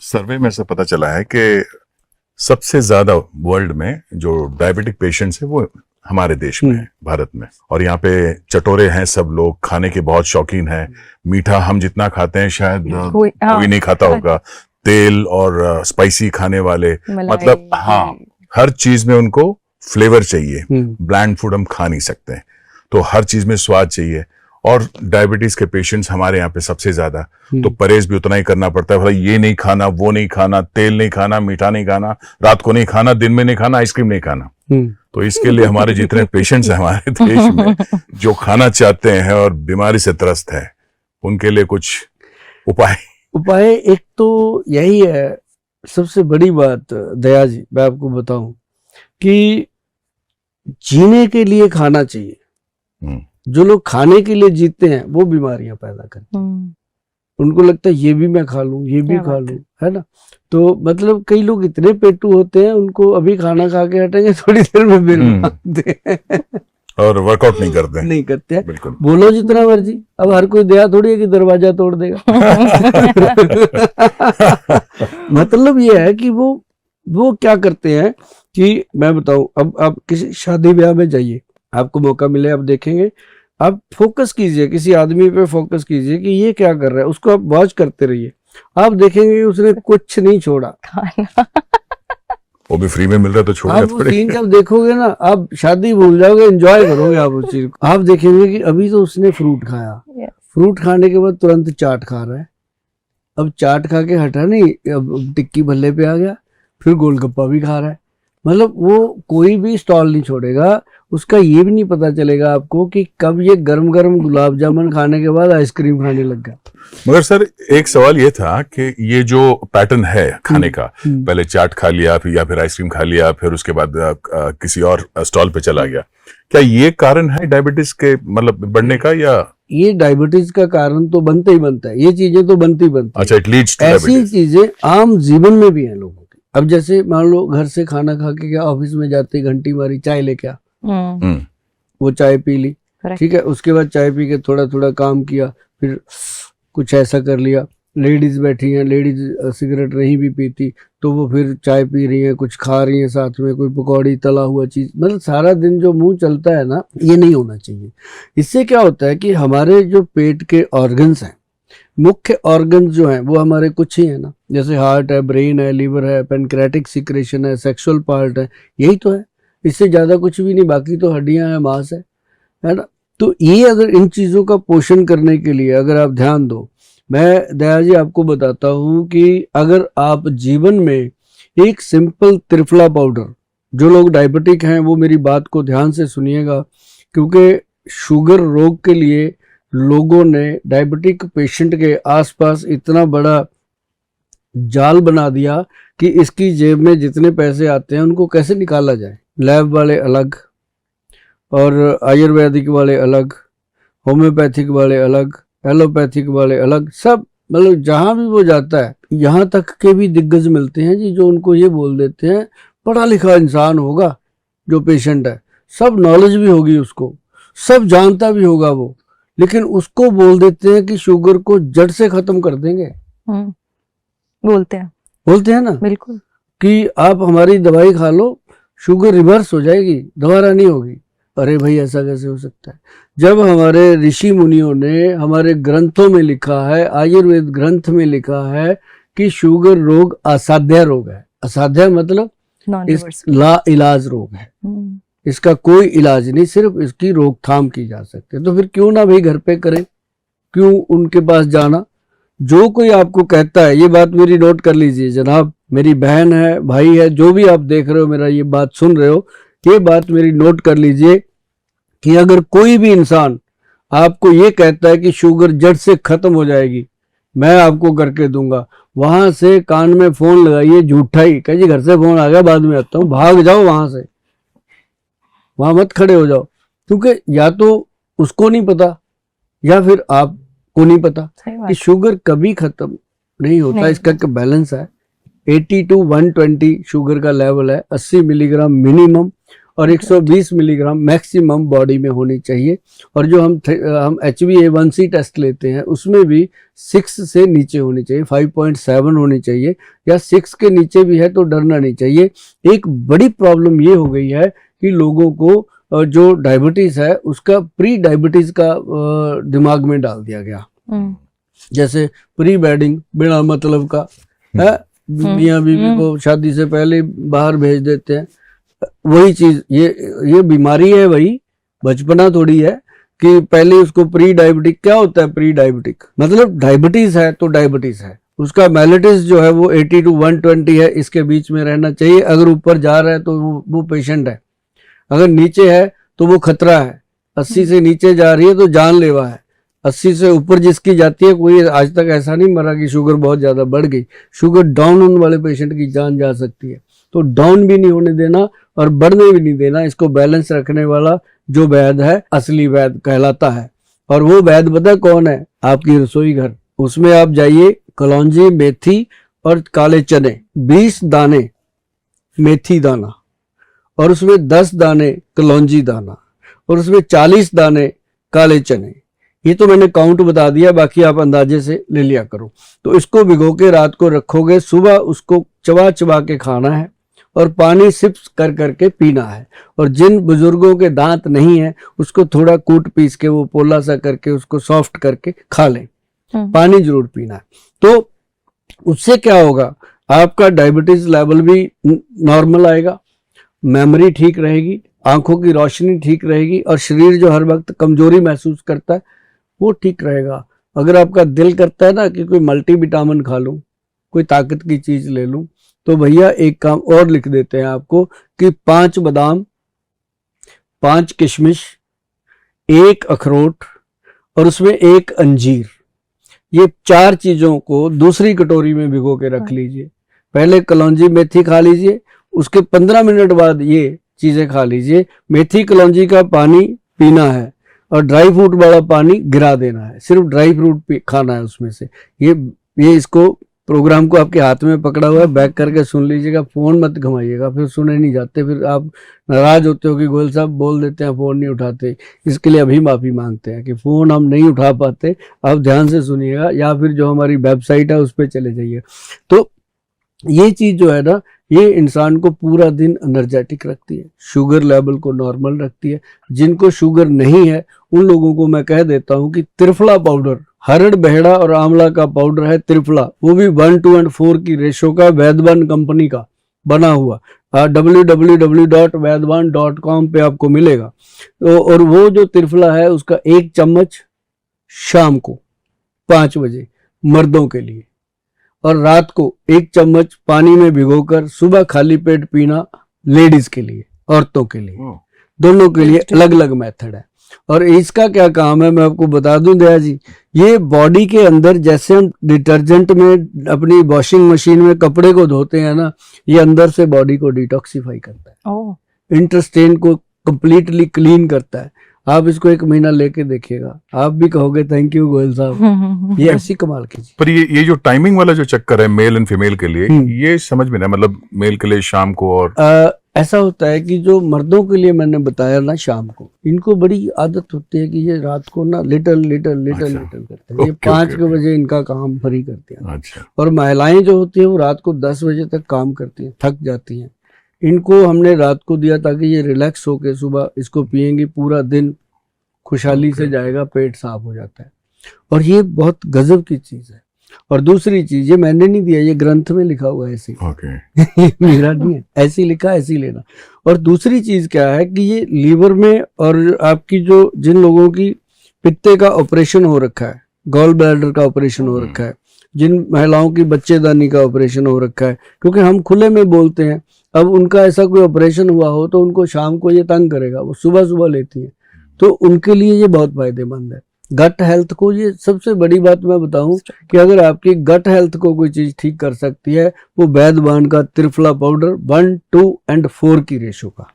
सर्वे में से पता चला है कि सबसे ज्यादा वर्ल्ड में जो डायबिटिक पेशेंट्स है वो हमारे देश में है, भारत में। और यहाँ पे चटोरे हैं सब लोग, खाने के बहुत शौकीन हैं। मीठा हम जितना खाते हैं शायद कोई नहीं खाता होगा। तेल और स्पाइसी खाने वाले, मतलब हाँ, हर चीज में उनको फ्लेवर चाहिए। ब्लैंड फूड हम खा नहीं सकते हैं, तो हर चीज में स्वाद चाहिए। और डायबिटीज के पेशेंट्स हमारे यहाँ पे सबसे ज्यादा, तो परहेज भी उतना ही करना पड़ता है। भाई ये नहीं खाना, वो नहीं खाना, तेल नहीं खाना, मीठा नहीं खाना, रात को नहीं खाना, दिन में नहीं खाना, आइसक्रीम नहीं खाना। तो इसके लिए हमारे जितने पेशेंट्स हैं हमारे देश में जो खाना चाहते हैं और बीमारी से त्रस्त है, उनके लिए कुछ उपाय एक तो यही है, सबसे बड़ी बात दया जी, मैं आपको बताऊं कि जीने के लिए खाना चाहिए। जो लोग खाने के लिए जीते हैं वो बीमारियां पैदा करते हैं। उनको लगता है ये भी मैं खा लूं, ये भी खा लूं, है ना। तो मतलब कई लोग इतने पेटू होते हैं, उनको अभी खाना खा के हटेंगे, थोड़ी देर में बिल मांगते हैं और वर्कआउट नहीं करते हैं। बिल्कुल। बोलो जितना मर्जी, अब हर कोई दया थोड़ी है कि दरवाजा तोड़ देगा मतलब ये है कि वो क्या करते हैं कि मैं बताऊं, अब आप किसी शादी ब्याह में जाइए, आपको मौका मिले, आप देखेंगे, आप फोकस कीजिए, किसी आदमी पे फोकस कीजिए कि ये क्या कर रहा है, उसको आप वॉच करते रहिए, आप देखेंगे उसने कुछ नहीं छोड़ा वो भी फ्री में मिल रहा है तो छोड़ना थोड़ी। सीन जब देखोगे ना, आप शादी भूल जाओगे, एंजॉय करोगे आप उस चीज को। आप देखेंगे कि अभी तो उसने फ्रूट खाया, फ्रूट खाने के बाद तुरंत चाट खा रहा है, अब चाट खा के हटा नहीं, अब टिक्की भल्ले पे आ गया, फिर गोलगप्पा भी खा रहा है। मतलब वो कोई भी स्टॉल नहीं छोड़ेगा। उसका ये भी नहीं पता चलेगा आपको कि कब ये गरम गरम गुलाब जामुन खाने के बाद आइसक्रीम खाने लग गया। मगर सर एक सवाल ये था कि ये जो पैटर्न है खाने का, पहले चाट खा लिया, फिर या फिर आइसक्रीम खा लिया, फिर उसके बाद किसी और स्टॉल पे चला गया, क्या ये कारण है डायबिटीज के मतलब बढ़ने का? या ये डायबिटीज का कारण तो बनता ही बनता है, ये चीजें तो बनती अच्छा, इट लीड्स टू ऐसी चीजें आम जीवन में भी है लोगों की। अब जैसे मान लो घर से खाना खा के क्या, ऑफिस में जाते घंटी मारी, चाय लेके आ, वो चाय पी ली, ठीक है, उसके बाद चाय पी के थोड़ा थोड़ा काम किया, फिर कुछ ऐसा कर लिया। लेडीज बैठी हैं, लेडीज सिगरेट नहीं भी पीती तो वो फिर चाय पी रही हैं, कुछ खा रही हैं साथ में, कोई पकौड़ी, तला हुआ चीज, मतलब सारा दिन जो मुंह चलता है ना, ये नहीं होना चाहिए। इससे क्या होता है कि हमारे जो पेट के ऑर्गन्स हैं, मुख्य ऑर्गन्स जो हैं वो हमारे कुछ ही है ना, जैसे हार्ट है, ब्रेन है, लीवर है, पेनक्रेटिक सिक्रेशन है, सेक्सुअल पार्ट है, यही तो है, इससे ज्यादा कुछ भी नहीं, बाकी तो हड्डियां हैं, मांस है ना। तो ये अगर इन चीजों का पोषण करने के लिए अगर आप ध्यान दो, मैं दया जी आपको बताता हूं कि अगर आप जीवन में एक सिंपल त्रिफला पाउडर, जो लोग डायबिटिक हैं वो मेरी बात को ध्यान से सुनिएगा, क्योंकि शुगर रोग के लिए लोगों ने डायबिटिक पेशेंट के आसपास इतना बड़ा जाल बना दिया कि इसकी जेब में जितने पैसे आते हैं उनको कैसे निकाला जाए। लैब वाले अलग, और आयुर्वेदिक वाले अलग, होम्योपैथिक वाले अलग, एलोपैथिक वाले अलग, सब मतलब जहां भी वो जाता है, यहाँ तक के भी दिग्गज मिलते हैं जी, जो उनको ये बोल देते हैं, पढ़ा लिखा इंसान होगा जो पेशेंट है, सब नॉलेज भी होगी उसको, सब जानता भी होगा वो, लेकिन उसको बोल देते हैं कि शुगर को जड़ से खत्म कर देंगे। बोलते हैं ना, बिल्कुल, कि आप हमारी दवाई खा लो, शुगर रिवर्स हो जाएगी, दोबारा नहीं होगी। अरे भाई ऐसा कैसे हो सकता है, जब हमारे ऋषि मुनियों ने हमारे ग्रंथों में लिखा है, आयुर्वेद ग्रंथ में लिखा है कि शुगर रोग असाध्य रोग है। असाध्य मतलब ला इलाज रोग है, इसका कोई इलाज नहीं, सिर्फ इसकी रोकथाम की जा सकती है। तो फिर क्यों ना भाई घर पे करें, क्यों उनके पास जाना। जो कोई आपको कहता है, ये बात मेरी नोट कर लीजिए जनाब, मेरी बहन है, भाई है, जो भी आप देख रहे हो, मेरा ये बात सुन रहे हो, ये बात मेरी नोट कर लीजिए कि अगर कोई भी इंसान आपको ये कहता है कि शुगर जड़ से खत्म हो जाएगी, मैं आपको करके दूंगा, वहां से कान में फोन लगाइए, झूठा ही कहिए, घर से फोन आ गया, बाद में आता हूँ, भाग जाओ वहां से, वहां मत खड़े हो जाओ, क्योंकि या तो उसको नहीं पता या फिर आपको नहीं पता कि शुगर कभी खत्म नहीं होता नहीं। इसका बैलेंस है, 80 to 120 शुगर का लेवल है, 80 मिलीग्राम मिनिमम, और 120 मिलीग्राम मैक्सिमम बॉडी में होनी चाहिए। और जो हम HbA1c टेस्ट लेते हैं उसमें भी 6 से नीचे होनी चाहिए, 5.7 होनी चाहिए, या 6 के नीचे भी है तो डरना नहीं चाहिए। एक बड़ी प्रॉब्लम ये हो गई है कि लोगों को जो डायबिटीज है उसका प्री डायबिटीज का दिमाग में डाल दिया गया। जैसे प्री वेडिंग बिना मतलब का है, मियां बीवी को शादी से पहले बाहर भेज देते हैं। वही चीज ये बीमारी है, वही बचपना थोड़ी है कि पहले उसको प्री डायबिटिक। क्या होता है प्री डायबिटिक? मतलब डायबिटीज है तो डायबिटीज है, उसका मेलिटस जो है वो 80 to 120 है, इसके बीच में रहना चाहिए। अगर ऊपर जा रहा है तो वो पेशेंट है, अगर नीचे है तो वो खतरा है। 80 से नीचे जा रही है तो जानलेवा है, 80 से ऊपर जिसकी जाती है, कोई आज तक ऐसा नहीं मरा कि शुगर बहुत ज्यादा बढ़ गई। शुगर डाउन होने वाले पेशेंट की जान जा सकती है, तो डाउन भी नहीं होने देना और बढ़ने भी नहीं देना। इसको बैलेंस रखने वाला जो वैद्य है असली वैद्य कहलाता है। और वो वैद्य पता कौन है? आपकी रसोई घर। उसमें आप जाइए, कलौंजी, मेथी और काले चने, 20 दाने मेथी दाना, और उसमें 10 दाने कलौंजी दाना, और उसमें 40 दाने काले चने। ये तो मैंने काउंट बता दिया, बाकी आप अंदाजे से ले लिया करो। तो इसको भिगो के रात को रखोगे, सुबह उसको चबा चबा के खाना है और पानी सिप्स कर करके पीना है। और जिन बुजुर्गों के दांत नहीं है उसको थोड़ा कूट पीस के वो पोला सा करके उसको सॉफ्ट करके खा लें। पानी जरूर पीना है। तो उससे क्या होगा? आपका डायबिटीज लेवल भी नॉर्मल आएगा, मेमोरी ठीक रहेगी, आंखों की रोशनी ठीक रहेगी, और शरीर जो हर वक्त कमजोरी महसूस करता है वो ठीक रहेगा। अगर आपका दिल करता है ना कि कोई मल्टीविटामिन खा लूं, कोई ताकत की चीज ले लूं, तो भैया एक काम और लिख देते हैं आपको कि 5 बादाम, 5 किशमिश, 1 अखरोट और उसमें 1 अंजीर, ये 4 चीजों को दूसरी कटोरी में भिगो के रख लीजिए। पहले कलौंजी मेथी खा लीजिए, उसके 15 मिनट बाद ये चीजें खा लीजिए। मेथी कलौंजी का पानी पीना है और ड्राई फ्रूट वाला पानी गिरा देना है, सिर्फ ड्राई फ्रूट खाना है उसमें से। ये इसको प्रोग्राम को आपके हाथ में पकड़ा हुआ है, बैक करके सुन लीजिएगा, फोन मत घुमाइएगा, फिर सुने नहीं जाते, फिर आप नाराज होते हो कि गोयल साहब बोल देते हैं फोन नहीं उठाते। इसके लिए अभी माफी मांगते हैं कि फोन हम नहीं उठा पाते, आप ध्यान से सुनिएगा, या फिर जो हमारी वेबसाइट है उस पर चले जाइए। तो ये चीज जो है ना, ये इंसान को पूरा दिन एनर्जेटिक रखती है, शुगर लेवल को नॉर्मल रखती है। जिनको शुगर नहीं है उन लोगों को मैं कह देता हूं कि त्रिफला पाउडर, हरड़, बहेड़ा और आंवला का पाउडर है त्रिफला, वो भी 1:4 की रेशो का, वैद्यवान कंपनी का बना हुआ, www.vaidwan.com पे आपको मिलेगा। तो और वो जो त्रिफला है उसका 1 चम्मच शाम को 5 बजे मर्दों के लिए, और रात को 1 चम्मच पानी में भिगोकर सुबह खाली पेट पीना लेडीज के लिए, औरतों के लिए, दोनों के लिए अलग अलग मेथड है। और इसका क्या काम है मैं आपको बता दूं दया जी, ये बॉडी के अंदर जैसे हम डिटर्जेंट में अपनी वॉशिंग मशीन में कपड़े को धोते हैं ना, ये अंदर से बॉडी को डिटॉक्सिफाई करता है, इंटेस्टाइन को कंप्लीटली क्लीन करता है। आप इसको 1 महीना लेके देखिएगा, आप भी कहोगे थैंक यू गोयल साहब, ये ऐसी कमाल की चीज। पर ये जो टाइमिंग वाला जो चक्कर है मेल एंड फीमेल के लिए, ये समझ में ना, मतलब मेल के लिए शाम को, और ऐसा होता है कि जो मर्दों के लिए मैंने बताया ना शाम को, इनको बड़ी आदत होती है कि ये रात को ना लिटल करते हैं। ये 5 बजे इनका काम फ्री करते हैं। अच्छा। और महिलाएं जो होती है वो रात को 10 बजे तक काम करती हैं, थक जाती हैं। इनको हमने रात को दिया ताकि ये रिलैक्स होके सुबह इसको पियेंगी, पूरा दिन खुशहाली से जाएगा, पेट साफ हो जाता है। और ये बहुत गजब की चीज है। और दूसरी चीज, ये मैंने नहीं दिया, ये ग्रंथ में लिखा हुआ है ऐसे, मेरा नहीं है, ऐसी लिखा, ऐसी लेना। और दूसरी चीज क्या है कि ये लीवर में, और आपकी जो जिन लोगों की पित्ते का ऑपरेशन हो रखा है, गॉल ब्लैडर का ऑपरेशन हो रखा है, जिन महिलाओं की बच्चेदानी का ऑपरेशन हो रखा है, क्योंकि हम खुले में बोलते हैं, अब उनका ऐसा कोई ऑपरेशन हुआ हो तो उनको शाम को ये तंग करेगा, वो सुबह सुबह लेती है, तो उनके लिए ये बहुत फायदेमंद है। गट हेल्थ को, ये सबसे बड़ी बात मैं बताऊं कि अगर आपकी गट हेल्थ को कोई चीज ठीक कर सकती है, वो वैद्यवान का त्रिफला पाउडर 1, 2 और 4 की रेशो का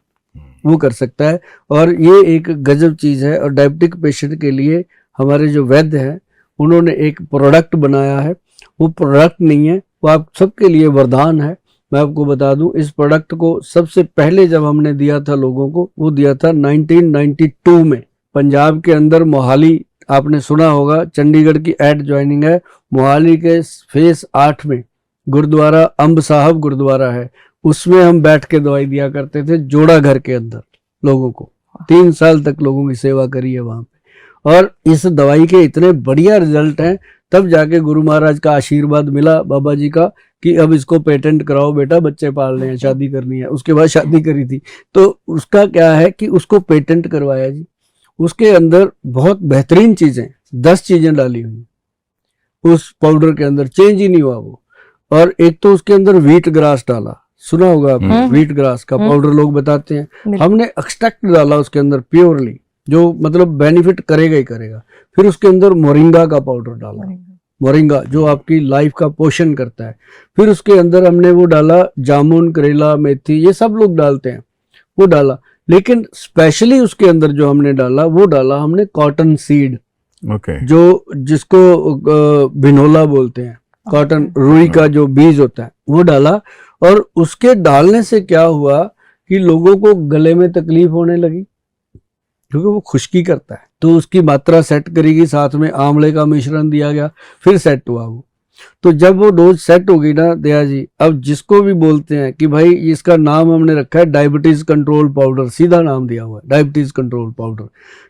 वो कर सकता है। और ये एक गजब चीज है। और डायबिटिक पेशेंट के लिए हमारे जो वैद्य हैं उन्होंने एक प्रोडक्ट बनाया है, वो प्रोडक्ट नहीं है, वो आप सबके लिए वरदान है। मैं आपको बता दूं, इस प्रोडक्ट को सबसे पहले जब हमने दिया था लोगों को, वो दिया था 1992 में, पंजाब के अंदर मोहाली, आपने सुना होगा, चंडीगढ़ की एड ज्वाइनिंग है, मोहाली के फेस 8 में गुरुद्वारा अंब साहब गुरुद्वारा है, उसमें हम बैठ के दवाई दिया करते थे, जोड़ा घर के अंदर लोगों को। 3 साल तक लोगों की सेवा करी है वहां पे, और इस दवाई के इतने बढ़िया रिजल्ट हैं। तब जाके गुरु महाराज का आशीर्वाद मिला, बाबा जी का, कि अब इसको पेटेंट कराओ बेटा, बच्चे पालने हैं, शादी करनी है। उसके बाद शादी करी थी, तो उसका क्या है कि उसको पेटेंट करवाया जी। उसके अंदर बहुत बेहतरीन चीजें, 10 चीजें डाली हुई उस पाउडर के अंदर, चेंज ही नहीं हुआ वो। और एक तो उसके अंदर व्हीट ग्रास डाला, सुना होगा आपने, व्हीट ग्रास का पाउडर लोग बताते हैं। हमने एक्सट्रैक्ट डाला उसके अंदर प्योरली, जो मतलब बेनिफिट करेगा ही करेगा। फिर उसके अंदर मोरिंगा का पाउडर डाला, मोरिंगा जो आपकी लाइफ का पोषण करता है। फिर उसके अंदर हमने वो डाला जामुन, करेला, मेथी, ये सब लोग डालते हैं, वो डाला। लेकिन स्पेशली उसके अंदर जो हमने डाला, वो डाला हमने कॉटन सीड, जो जिसको बिनोला बोलते हैं, कॉटन, रुई का जो बीज होता है, वो डाला। और उसके डालने से क्या हुआ कि लोगों को गले में तकलीफ होने लगी, क्योंकि वो खुश्की करता है, तो उसकी मात्रा सेट करेगी। साथ में आंवले का मिश्रण दिया गया, फिर सेट हुआ वो। तो जब वो डोज सेट हो गई ना दया जी, अब जिसको भी बोलते हैं कि भाई इसका नाम हमने रखा है डायबिटीज कंट्रोल पाउडर, सीधा नाम दिया हुआ है डायबिटीज कंट्रोल पाउडर।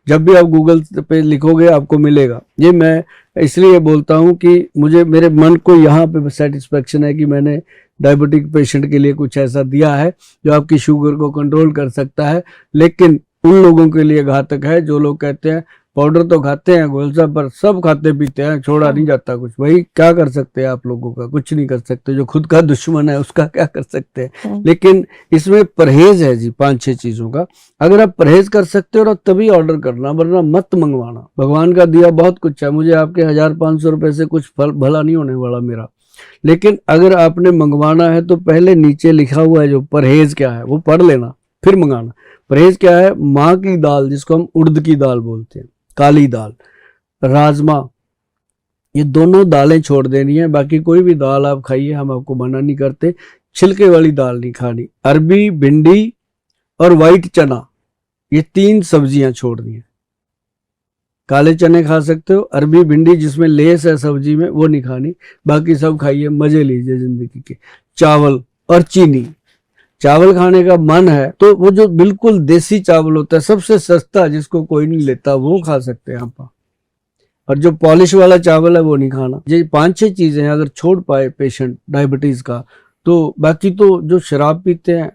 जब भी आप गूगल पे लिखोगे आपको मिलेगा। ये मैं इसलिए बोलता हूँ कि मुझे, मेरे मन को यहाँ पे सेटिस्फेक्शन है कि मैंने डायबिटिक पेशेंट के लिए कुछ ऐसा दिया है जो आपकी शुगर को कंट्रोल कर सकता है। लेकिन उन लोगों के लिए घातक है जो लोग कहते हैं पाउडर तो खाते हैं गोल साहब, पर सब खाते पीते हैं, छोड़ा नहीं जाता कुछ। भाई क्या कर सकते हैं आप लोगों का, कुछ नहीं कर सकते। जो खुद का दुश्मन है उसका क्या कर सकते हैं। लेकिन इसमें परहेज है जी 5-6 चीजों का। अगर आप परहेज कर सकते हो तभी ऑर्डर करना, वरना मत मंगवाना। भगवान का दिया बहुत कुछ है, मुझे आपके 1500 रुपए से कुछ फल भला नहीं होने वाला मेरा। लेकिन अगर आपने मंगवाना है तो पहले नीचे लिखा हुआ है जो परहेज क्या है वो पढ़ लेना, फिर मंगाना। परहेज क्या है? माँ की दाल, जिसको हम उड़द की दाल बोलते हैं, काली दाल, राजमा, ये दोनों दालें छोड़ देनी है। बाकी कोई भी दाल आप खाइए, हम आपको मना नहीं करते। छिलके वाली दाल नहीं खानी। अरबी, भिंडी और व्हाइट चना, ये 3 सब्जियां छोड़नी है। काले चने खा सकते हो, अरबी, भिंडी जिसमें लेस है सब्जी में, वो नहीं खानी। बाकी सब खाइए, मजे लीजिए जिंदगी के। चावल और चीनी, चावल खाने का मन है तो वो जो बिल्कुल देसी चावल होता है, सबसे सस्ता, जिसको कोई नहीं लेता, वो खा सकते हैं आप। और जो पॉलिश वाला चावल है वो नहीं खाना। ये 5-6 चीजें अगर छोड़ पाए पेशेंट डायबिटीज का, तो बाकी तो जो शराब पीते हैं,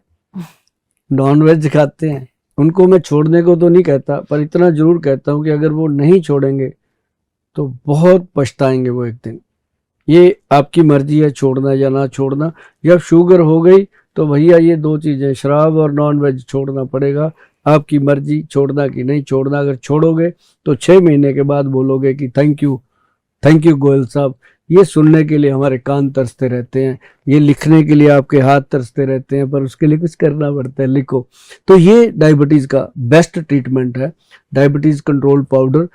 नॉन वेज खाते हैं, उनको मैं छोड़ने को तो नहीं कहता, पर इतना जरूर कहता हूं कि अगर वो नहीं छोड़ेंगे तो बहुत पछताएंगे वो एक दिन। ये आपकी मर्जी है छोड़ना या ना छोड़ना। जब शुगर हो गई तो भैया ये 2 चीजें, शराब और नॉन वेज, छोड़ना पड़ेगा। आपकी मर्जी छोड़ना कि नहीं छोड़ना। अगर छोड़ोगे तो 6 महीने के बाद बोलोगे कि थैंक यू गोयल साहब। ये सुनने के लिए हमारे कान तरसते रहते हैं, ये लिखने के लिए आपके हाथ तरसते रहते हैं, पर उसके लिए कुछ करना पड़ता है, लिखो। तो ये डायबिटीज का बेस्ट ट्रीटमेंट है, डायबिटीज कंट्रोल पाउडर।